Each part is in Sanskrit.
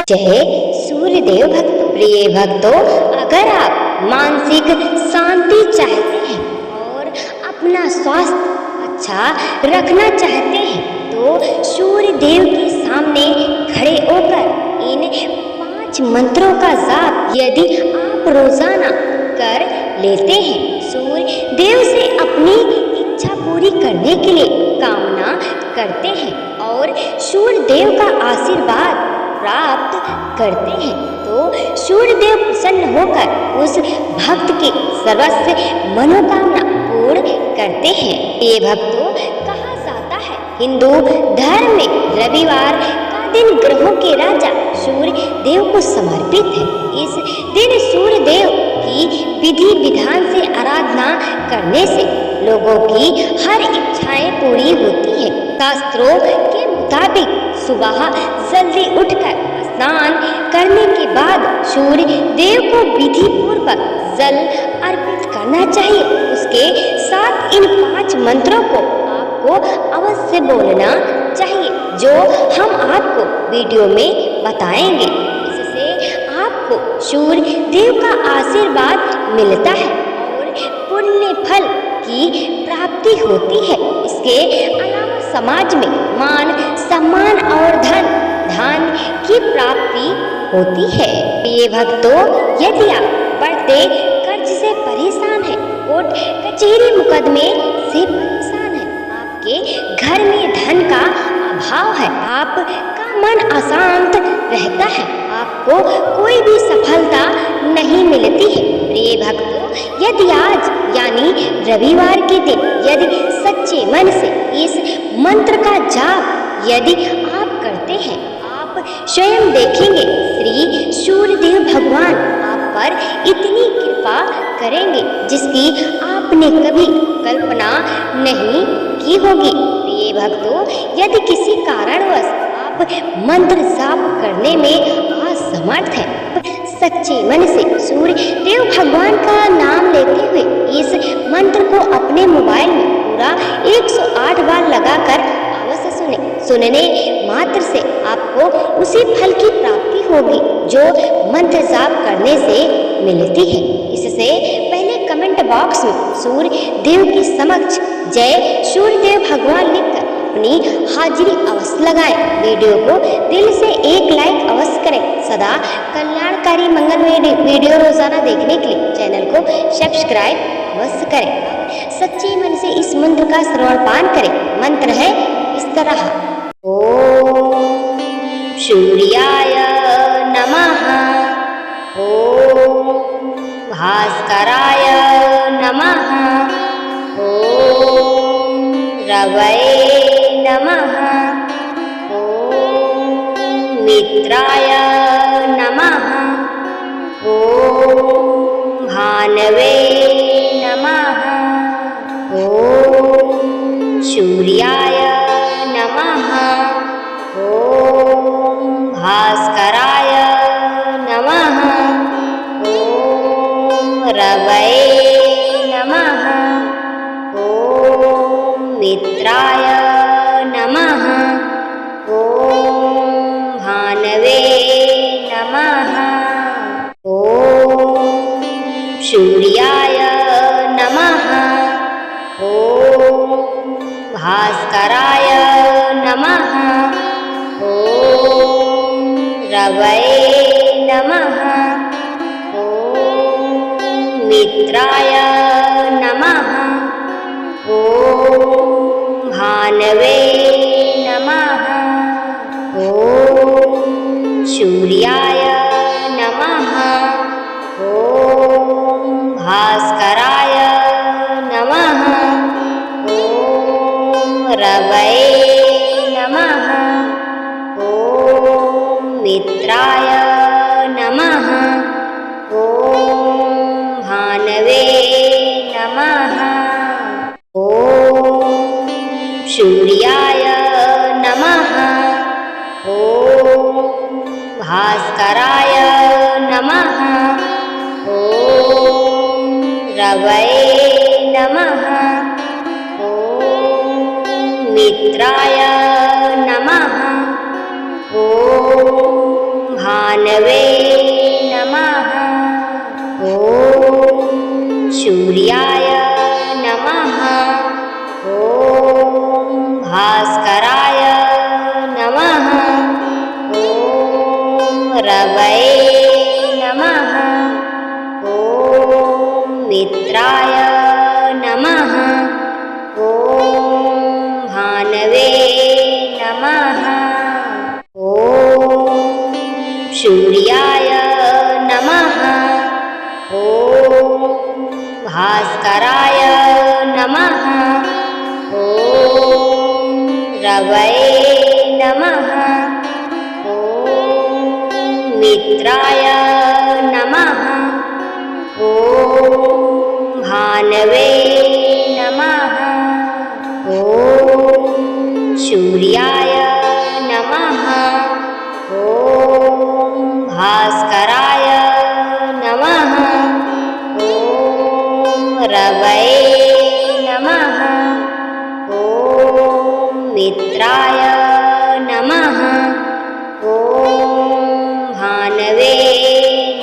जय सूर्यदेव भक्त। प्रिय भक्तों, अगर आप मानसिक शांति चाहते हैं और अपना स्वास्थ्य अच्छा रखना चाहते हैं तो सूर्यदेव के सामने खड़े होकर इन 5 मंत्रों का जाप यदि आप रोजाना कर लेते हैं, सूर्य देव से अपनी इच्छा पूरी करने के लिए कामना करते हैं और सूर्य देव का आशीर्वाद प्राप्त करते हैं, तो सूर्य देव प्रसन्न होकर उस भक्त की सर्वस्व मनोकामना पूर्ण करते हैं। ये भक्तों, कहा जाता है हिंदू धर्म में रविवार का दिन ग्रहों के राजा सूर्य देव को समर्पित है। इस दिन सूर्य देव की विधि विधान से आराधना करने से लोगों की हर इच्छाएं पूरी होती है। शास्त्रों के मुताबिक सुबह जल्दी उठकर स्नान करने के बाद सूर्य देव को विधि पूर्वक जल अर्पित करना चाहिए। उसके साथ इन 5 मंत्रों को आपको अवश्य बोलना चाहिए, जो हम आपको वीडियो में बताएंगे। इससे आपको सूर्य देव का आशीर्वाद मिलता है और पुण्य फल की प्राप्ति होती है। इसके अलावा समाज में मान सम्मान और धन की प्राप्ति होती है। ये भक्तों, यदि आप बढ़ते कर्ज से परेशान हैं, कोर्ट कचहरी मुकदमे से परेशान हैं, आपके घर में धन का अभाव है, आपका मन अशांत रहता है, आपको कोई भी सफलता नहीं मिलती है। प्रिय भक्तों, यदि आज यानी रविवार के दिन यदि सच्चे मन से इस मंत्र का जाप यदि आप करते हैं, आप स्वयं देखेंगे श्री सूर्यदेव भगवान आप पर इतनी कृपा करेंगे जिसकी आपने कभी कल्पना नहीं की होगी। प्रिय भक्तों, यदि किसी कारणवश आप मंत्र जाप करने में असमर्थ हैं, सच्चे मन से सूर्य देव भगवान का नाम लेते हुए इस मंत्र को अपने मोबाइल में पूरा 108 बार लगाकर अवश्य सुने। सुनने मात्र से आपको उसी फल की प्राप्ति होगी जो मंत्र जाप करने से मिलती है। इससे पहले कमेंट बॉक्स में सूर्य देव के समक्ष जय सूर्यदेव भगवान लिखकर अपनी हाजिरी अवश्य लगाएं। वीडियो को दिल से एक लाइक अवश्य करें। सदा कल्याणकारी मंगल वीडियो रोजाना देखने के लिए चैनल को सब्सक्राइब अवश्य करें। सच्चे मन से इस मंत्र का श्रवण पान करें। मंत्र है इस तरह: ओम सूर्याय नमः, ओम भास्कराय नमः, ओम रवये नमः, ओम मित्राय नमः, ओम भानवे नमः, ओम सूर्याय नमः, ओम भास्कराय नमः, ओम रवये नमः, ओम मित्राय नमः, ओम भानवे नमः, ओम सूर्याय नमः, ओम भास्कराय नमः, ओम रवये नमः, ओम मित्राय नमः, ओम भानवे नमः, ओम सूर्याय नमः, ओम भास्कराय नमः, ओम रवये नमः, ओम मित्राय नमः, ओम भानवे नमः, ओम सूर्याय नमः, ओम भास्कराय नमः, ओम रवये नमः, ओम मित्राय नमः, ओम भानवे नमः। ॐ सूर्याय नमः। ॐ भास्कराय नमः। ॐ रवये नमः। ॐ मित्राय नमः। ॐ भानवे नमः। ॐ सूर्याय नमः। ॐ भास्कराय नमः। ॐ रवये नमः। ॐ मित्राय नमः। ॐ भानवे नमः। ॐ सूर्याय नमः। ॐ भास्कराय नमः। ॐ रवये नमः। ॐ मित्राय नमः। ॐ भानवे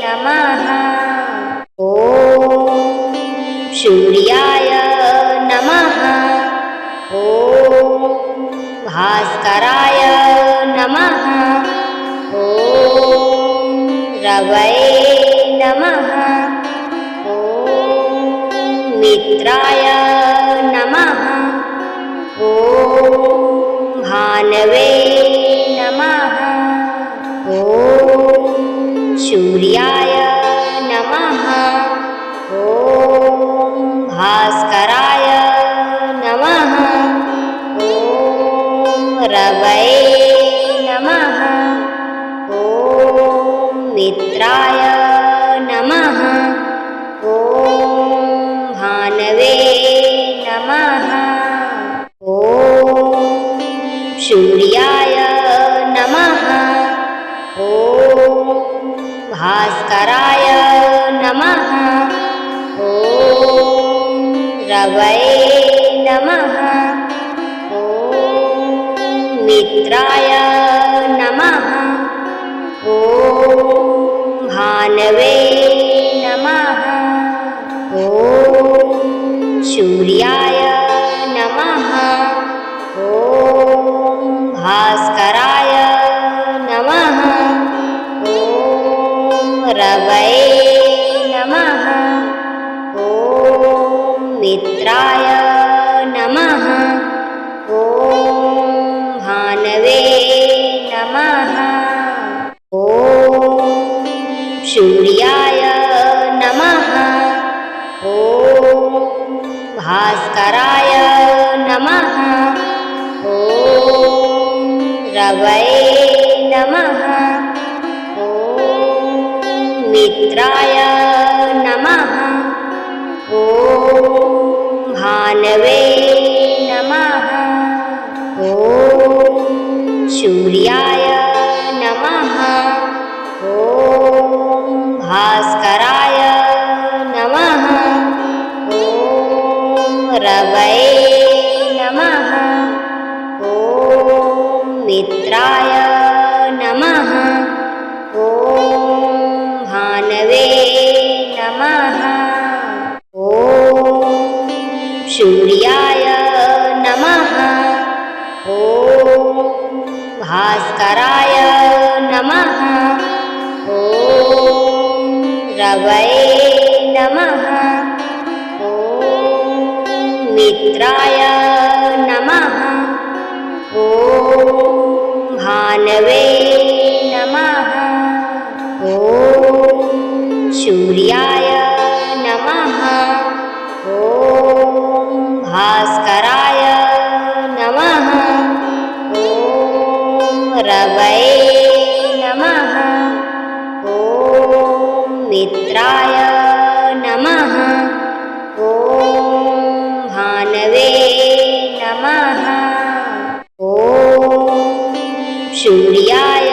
नमः। ॐ सूर्याय नमः। ॐ भास्कराय नमः। ॐ रवये नमः। ॐ मित्राय नमः। ॐ भानवे नमः। ॐ सूर्याय नमः। ॐ भास्कराय नमः। ॐ रवये नमः। ॐ मित्राय नमः। ॐ भानवे नमः। ॐ सूर्याय नमः। ॐ भास्कराय नमः। ॐ रवये नमः। ॐ मित्राय नमः। ॐ भानवे नमः। ॐ सूर्याय नमः। ॐ भास्कराय नमः। ॐ रवये नमः। ॐ मित्राय नमः। ॐ भानवे नमः। ॐ सूर्याय नमः। ॐ भास्कराय नमः। ॐ रवये नमः। ॐ मित्राय नमः। ॐ भानवे नमः। ॐ सूर्याय नमः। ॐ भास्कराय नमः। ॐ रवये नमः। ॐ मित्राय नमः। ॐ भानवे नमः। ॐ सूर्याय नमः। ॐ भास्कराय नमः। ॐ रवये नमः। ॐ मित्राय नमः। ॐ भानवे नमः। ॐ सूर्याय नमः। ॐ भास्कराय नमः। ॐ रवये नमः। ॐ मित्राय नमः। ॐ भानवे नमः। ॐ सूर्याय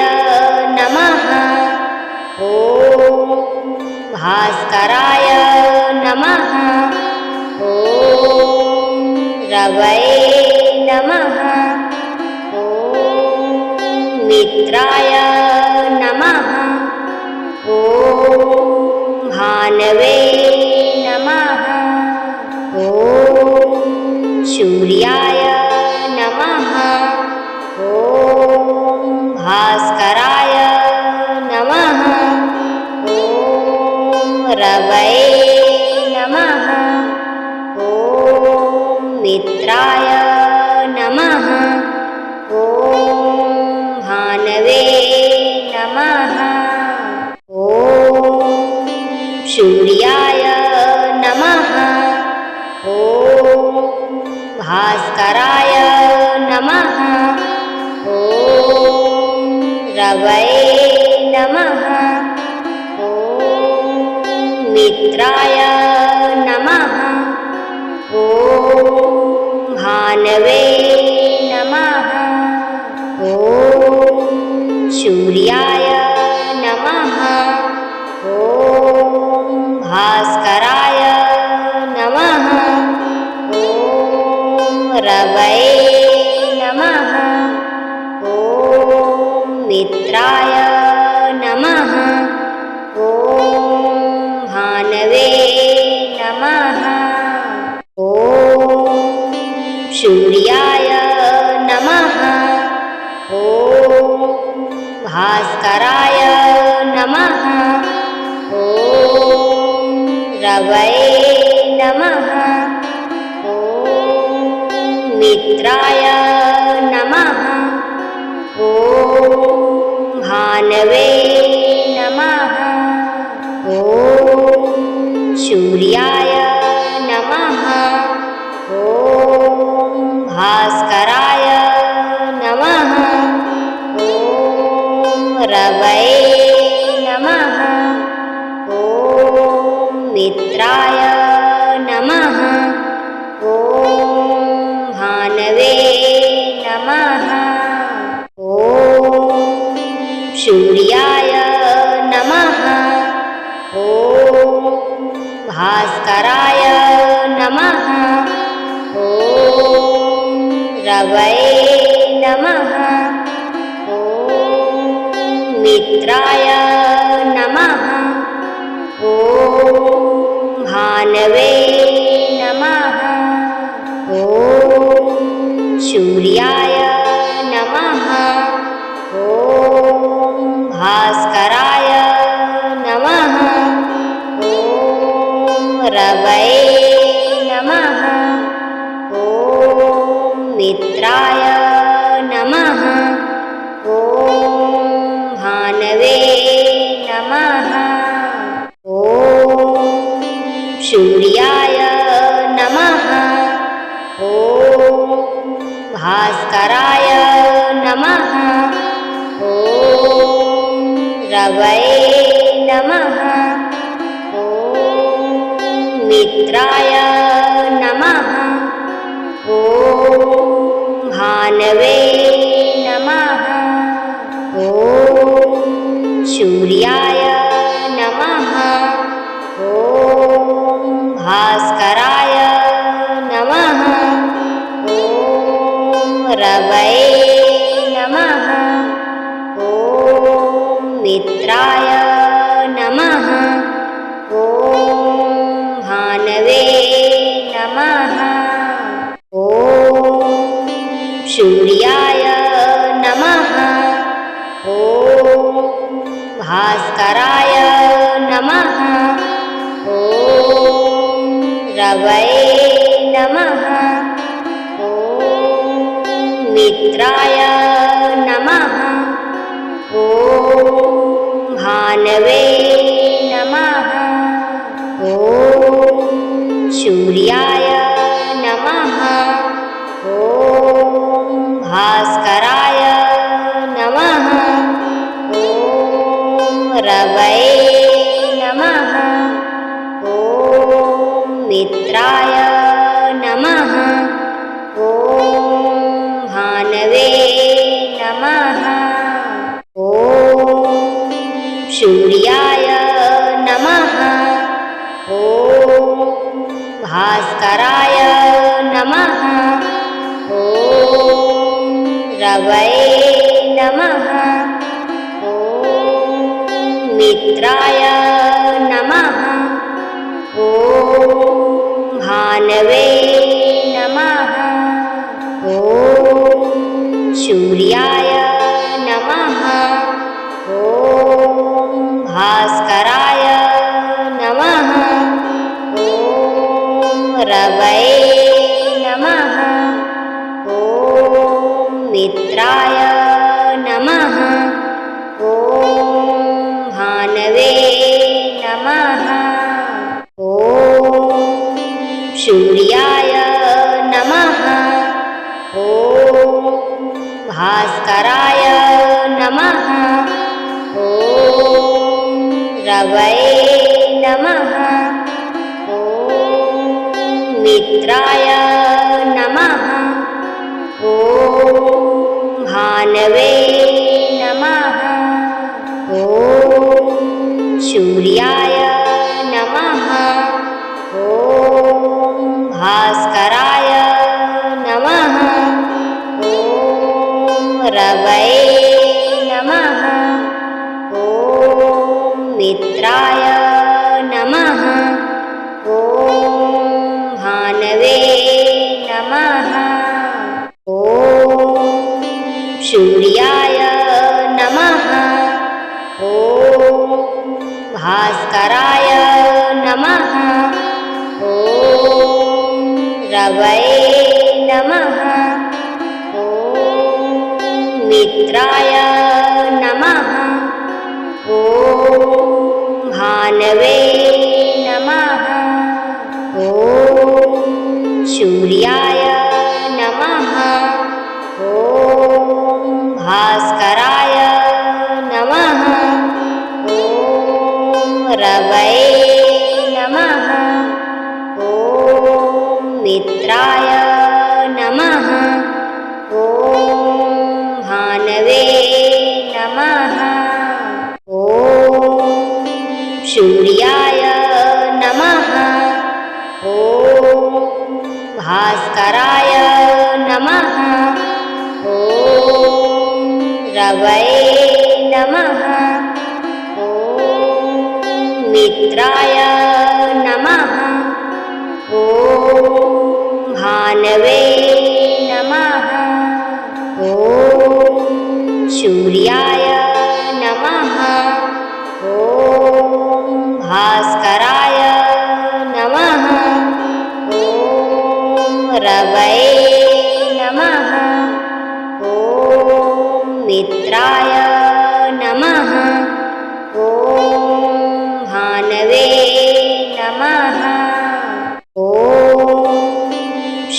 नमः। ॐ भास्कराय नमः। ॐ रवये नमः। ॐ मित्राय नमः। भानवे नमः। ॐ सूर्याय नमः। ॐ भास्कराय नमः। ॐ रवये नमः। ॐ मित्राय नमः। ॐ भानवे नमः। ॐ सूर्याय नमः। ॐ भास्कराय नमः। ॐ रवये नमः। ॐ मित्राय नमः। ॐ भानवे नमः। ॐ सूर्याय नमः। ॐ भास्कराय नमः। ॐ रवये नमः। ॐ मित्राय नमः। ॐ भानवे नमः। ॐ सूर्याय नमः। ॐ भास्कराय नमः। ॐ रवये नमः। ॐ मित्राय नमः। ॐ भानवे नमः। ॐ सूर्याय नमः। ॐ भास्कराय नमः। ॐ रवये नमः। ॐ मित्राय नमः। ॐ भानवे नमः। ॐ सूर्याय नमः। ॐ भास्कराय नमः। ॐ रवये नमः। ॐ मित्राय नमः। ॐ भानवे नमः। ॐ सूर्याय नमः। ॐ भास्कराय नमः। ॐ रवये नमः। ॐ मित्राय नमः। ॐ भानवे नमः। ॐ सूर्याय नमः। ॐ भास्कराय नमः। ॐ रवये नमः। ॐ मित्राय नमः। ॐ भानवे नमः। ॐ सूर्याय नमः। ॐ भास्कराय नमः। ॐ रवये नमः। ॐ मित्राय नमः। ॐ भानवे नमः। ॐ सूर्याय नमः। ॐ भास्कराय नमः। ॐ रवये नमः। ॐ मित्राय नमः। ॐ भानवे नमः। ॐ सूर्याय नमः। ॐ भास्कराय नमः। ॐ रवये नमः। ॐ मित्राय नमः। ॐ भानवे नमः। ॐ सूर्याय नमः। ॐ भास्कराय नमः। ॐ रवये नमः। ॐ मित्राय नमः। ॐ भानवे नमः। ॐ सूर्याय नमः। ॐ भास्कराय नमः। ॐ रवये नमः। ॐ मित्राय नमः। ॐ भानवे नमः। ॐ सूर्याय नमः। ॐ भास्कराय नमः। ॐ रवये नमः। ॐ मित्राय नमः। ॐ भानवे नमः। ॐ सूर्याय नमः। ॐ भास्कराय नमः। ॐ रवये नमः। ॐ मित्राय नमः। ॐ भानवे नमः। ॐ सूर्याय नमः। ॐ भास्कराय नमः। ॐ रवये नमः। ॐ मित्राय नमः। ॐ भानवे नमः। ॐ सूर्याय नमः। ॐ भास्कराय नमः। ॐ रवये नमः। ॐ मित्राय नमः। ॐ भानवे नमः। ॐ सूर्याय नमः। ॐ भास्कराय नमः। ॐ रवये नमः। ॐ मित्राय नमः। ॐ भानवे नमः। ॐ सूर्याय नमः। ॐ भास्कराय नमः। ॐ रवये नमः। ॐ मित्राय नमः। ॐ भानवे नमः। ॐ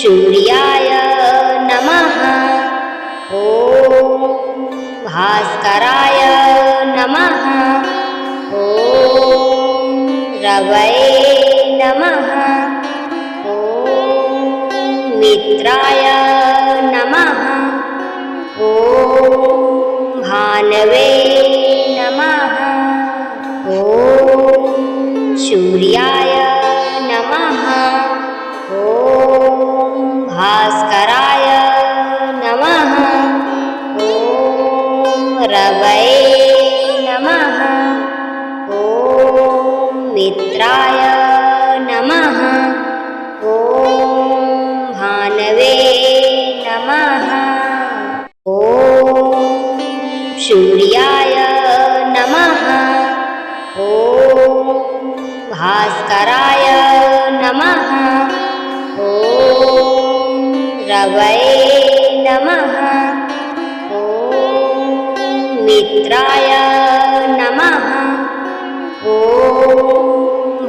सूर्याय नमः। ॐ भास्कराय नमः। ॐ रवये नमः। ॐ मित्राय नमः। ॐ भानवे नमः। ॐ सूर्याय नमः। ॐ भास्कराय नमः। ॐ रवये नमः। ॐ मित्राय नमः। ॐ भानवे नमः। ॐ सूर्याय नमः। ॐ भास्कराय नमः। ॐ रवये नमः। ॐ मित्राय नमः। ॐ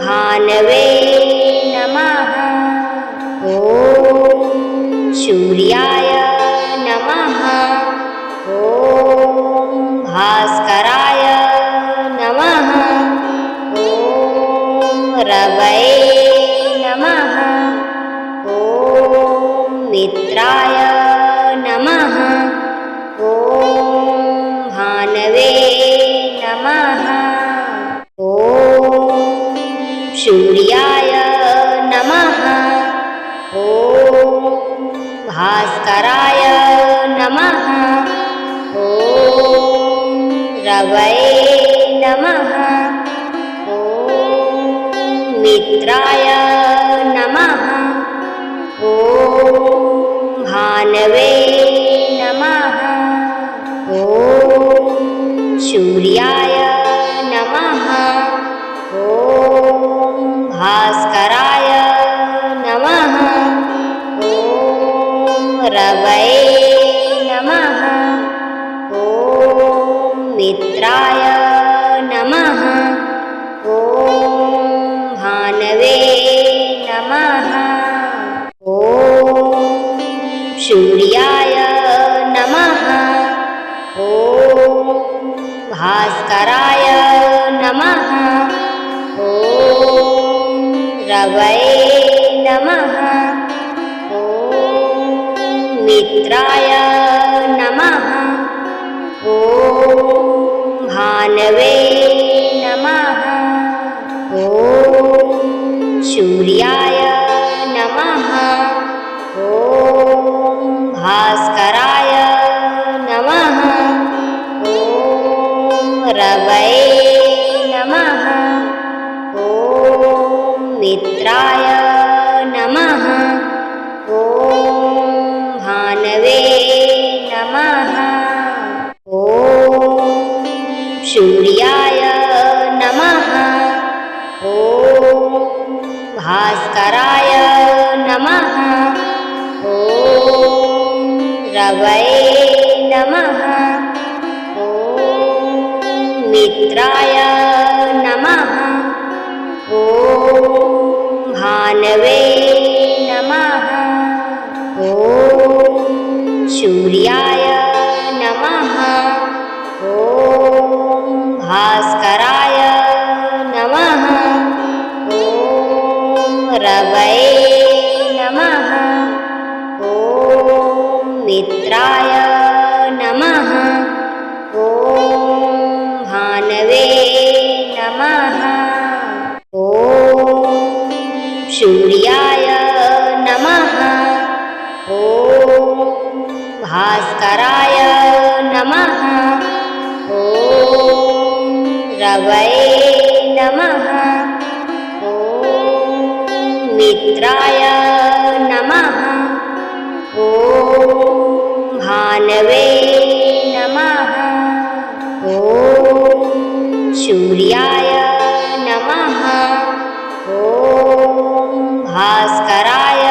भानवे नमः। ॐ सूर्याय नमः। ॐ भास्कराय नमः। ॐ रवये नमः। ॐ मित्राय नमः। ॐ भानवे नमः। ॐ सूर्याय नमः। ॐ भास्कराय नमः। ॐ रवये नमः। ॐ मित्राय नमः। ॐ भानवे नमः। ॐ सूर्याय नमः। ॐ भास्कराय नमः। ॐ रवये नमः। ॐ मित्राय नमः। ॐ भानवे नमः। ॐ सूर्याय नमः। ॐ भास्कराय नमः। ॐ रवये नमः। ॐ मित्राय नमः। ॐ भानवे नमः। ॐ सूर्याय नमः। ॐ भास्कराय नमः। ॐ रवये नमः। ॐ मित्राय नमः। ॐ भानवे नमः। ॐ सूर्याय नमः। ॐ भास्कराय नमः। ॐ रवये नमः। ॐ मित्राय नमः। ॐ भानवे नमः। ॐ सूर्याय नमः। ॐ भास्कराय नमः। ॐ रवये नमः। ॐ मित्राय नमः। ॐ भानवे नमः। ॐ सूर्याय नमः। ॐ भास्कराय नमः। ॐ रवये नमः। ॐ मित्राय नमः। ॐ भानवे नमः। ॐ सूर्याय नमः। ॐ भास्कराय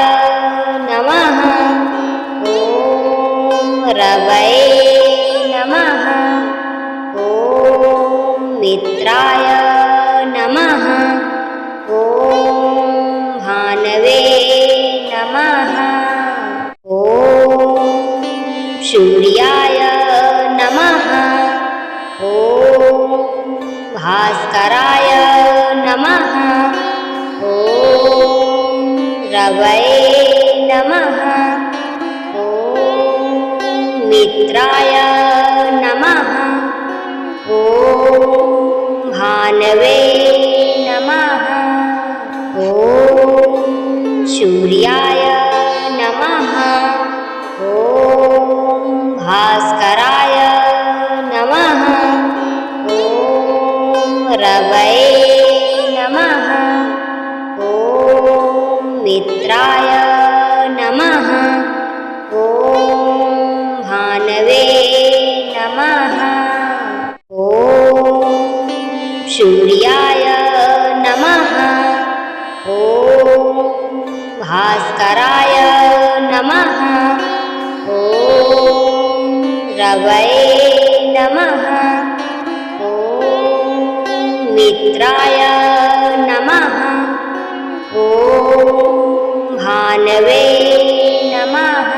नमः। ॐ रवये नमः। ॐ मित्राय नमः। ॐ भानवे नमः। ॐ सूर्याय नमः। ॐ भास्कराय नमः। ॐ रवये नमः। ॐ मित्राय नमः। ॐ भानवे नमः। ॐ सूर्याय नमः। ॐ भास्कराय नमः। ॐ रवये नमः। ॐ मित्राय नमः। ॐ भानवे नमः। ॐ सूर्याय नमः। ॐ भास्कराय नमः। ॐ रवये नमः। ॐ मित्राय नमः। ॐ भानवे नमः।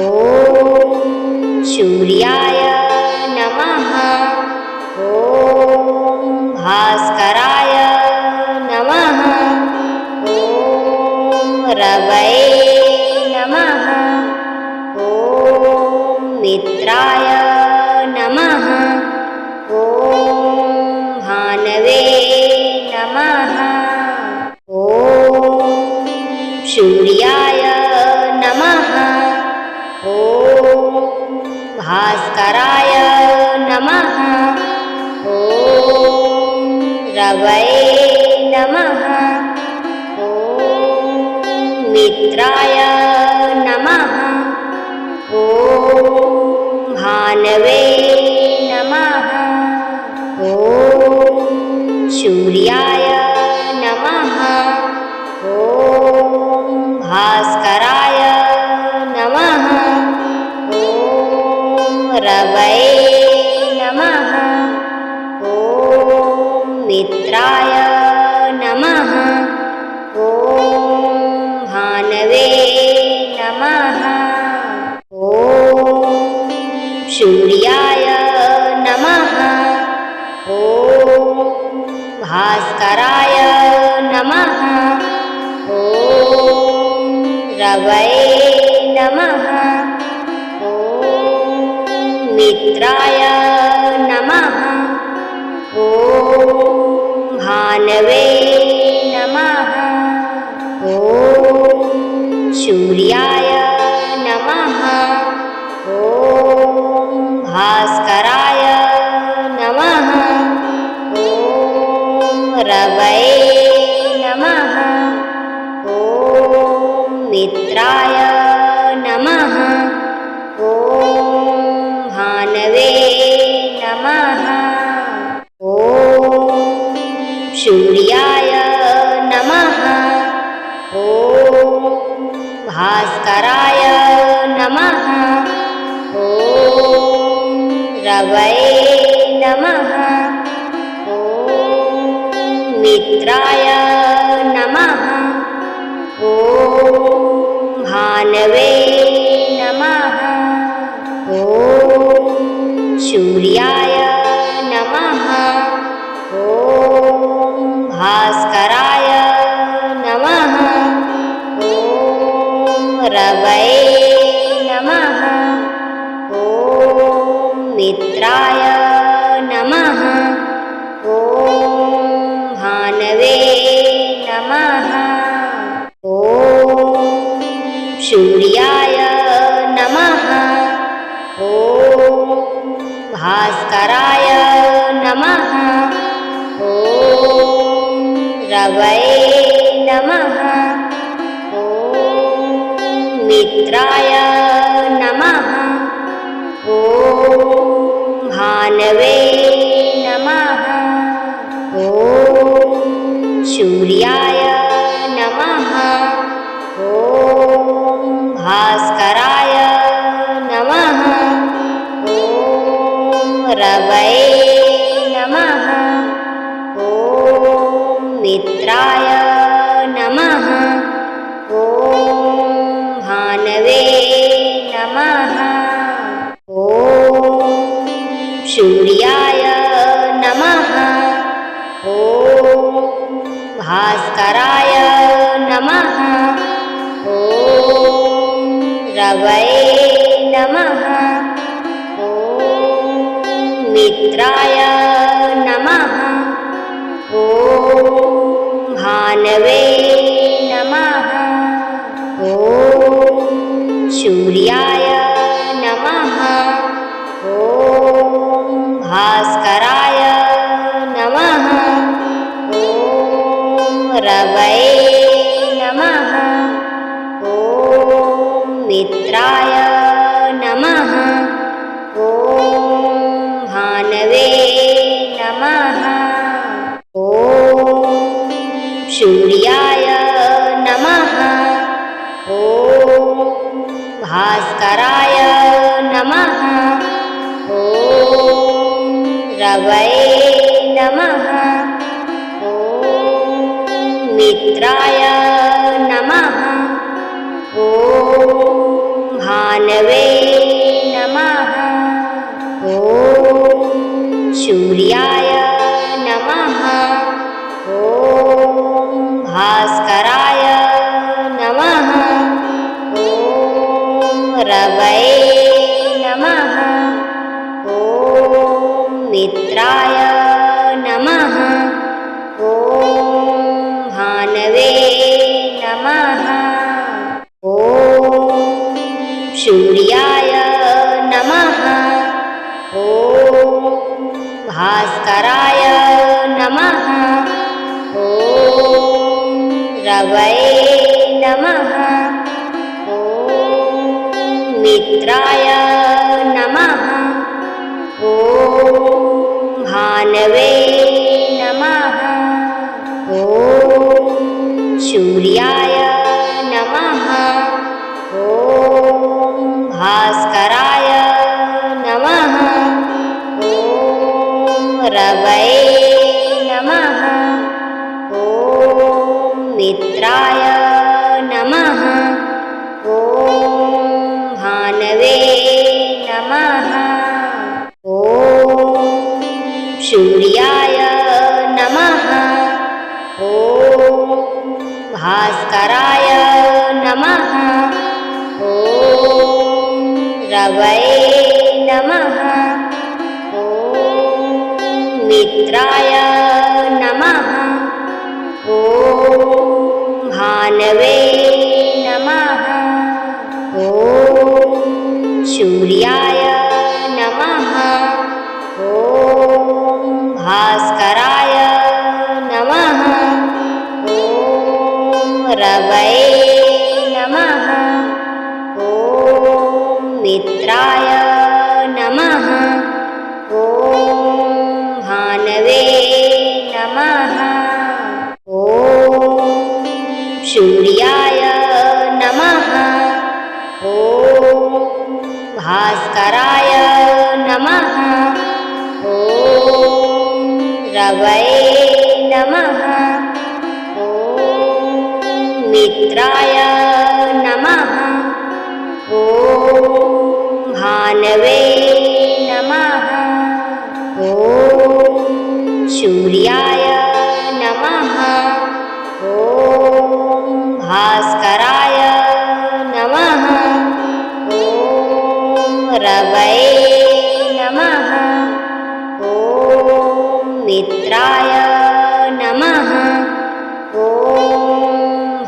ॐ सूर्याय नमः। ॐ भास्कराय नमः। ॐ रवये नमः। ॐ मित्राय नमः। ॐ भानवे नमः। ॐ सूर्याय नमः। ॐ भास्कराय नमः। ॐ रवये नमः। मित्राय नमः। ॐ भानवे नमः। ॐ सूर्याय नमः। ॐ भास्कराय नमः। ॐ रवये नमः। ॐ मित्राय नमः। ॐ भानवे नमः। ॐ सूर्याय नमः। ॐ भास्कराय नमः। ॐ रवये नमः। ॐ मित्राय नमः। ॐ भानवे नमः। ॐ सूर्याय नमः। ॐ भास्कराय नमः। ॐ रवये नमः। ॐ मित्राय नमः। ॐ भानवे नमः। ॐ सूर्याय नमः। ॐ भास्कराय नमः। ॐ रवये नमः। ॐ मित्राय नमः। ॐ भानवे नमः। ॐ सूर्याय नमः। ॐ भास्कराय नमः। ॐ रवये नमः। ॐ मित्राय नमः। ॐ भानवे नमः। ॐ सूर्याय नमः। ॐ भास्कराय नमः। ॐ रवये नमः। ॐ मित्राय नमः। ॐ भानवे नमः। ॐ सूर्याय नमः। ॐ भास्कराय नमः। ॐ रवये नमः। ॐ मित्राय नमः। ॐ भानवे नमः। ॐ सूर्याय नमः। ॐ भास्कराय नमः। ॐ रवये नमः। ॐ मित्राय नमः। ॐ भानवे नमः। ॐ सूर्याय नमः। ॐ भास्कराय नमः। ॐ रवये नमः। ॐ मित्राय नमः। ॐ भानवे नमः। ॐ सूर्याय नमः। ॐ भास्कराय नमः। ॐ रवये नमः। ॐ मित्राय नमः। ॐ भानवे नमः। ॐ सूर्याय नमः। ॐ भास्कराय नमः। ॐ रवये नमः। ॐ मित्राय नमः। ॐ भानवे नमः। ॐ सूर्याय नमः। ॐ भास्कराय नमः। ॐ रवये नमः। ॐ मित्राय नमः। ॐ भानवे नमः। ॐ सूर्याय नमः। ॐ भास्कराय नमः। ॐ रवये नमः। ॐ मित्राय नमः। ॐ भानवे नमः। ॐ सूर्याय नमः। ॐ भास्कराय नमः। ॐ रवये नमः। ॐ मित्राय नमः। ॐ भानवे नमः। ॐ सूर्याय नमः। ॐ भास्कराय नमः। ॐ रवये नमः। ॐ मित्राय नमः। ॐ भानवे नमः। ॐ सूर्याय नमः। ॐ भास्कराय नमः। ॐ रवये नमः। ॐ मित्राय नमः। ॐ भानवे नमः। ॐ सूर्याय नमः। ॐ भास्कराय नमः। ॐ रवये नमः। ॐ मित्राय नमः। ॐ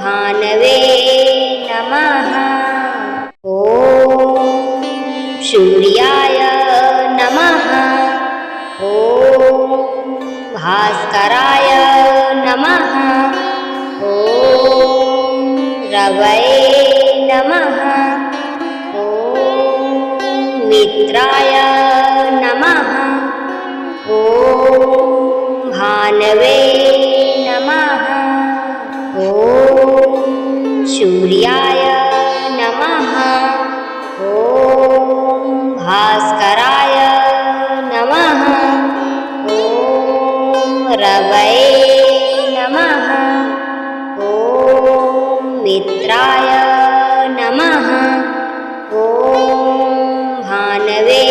भानवे नमः। ॐ सूर्याय नमः। ॐ भास्कराय नमः। ॐ रवये नमः। ॐ मित्राय नमः। ॐ भानवे नमः। ॐ सूर्याय नमः। ॐ भास्कराय नमः। ॐ रवये नमः। ॐ मित्राय नमः। ॐ भानवे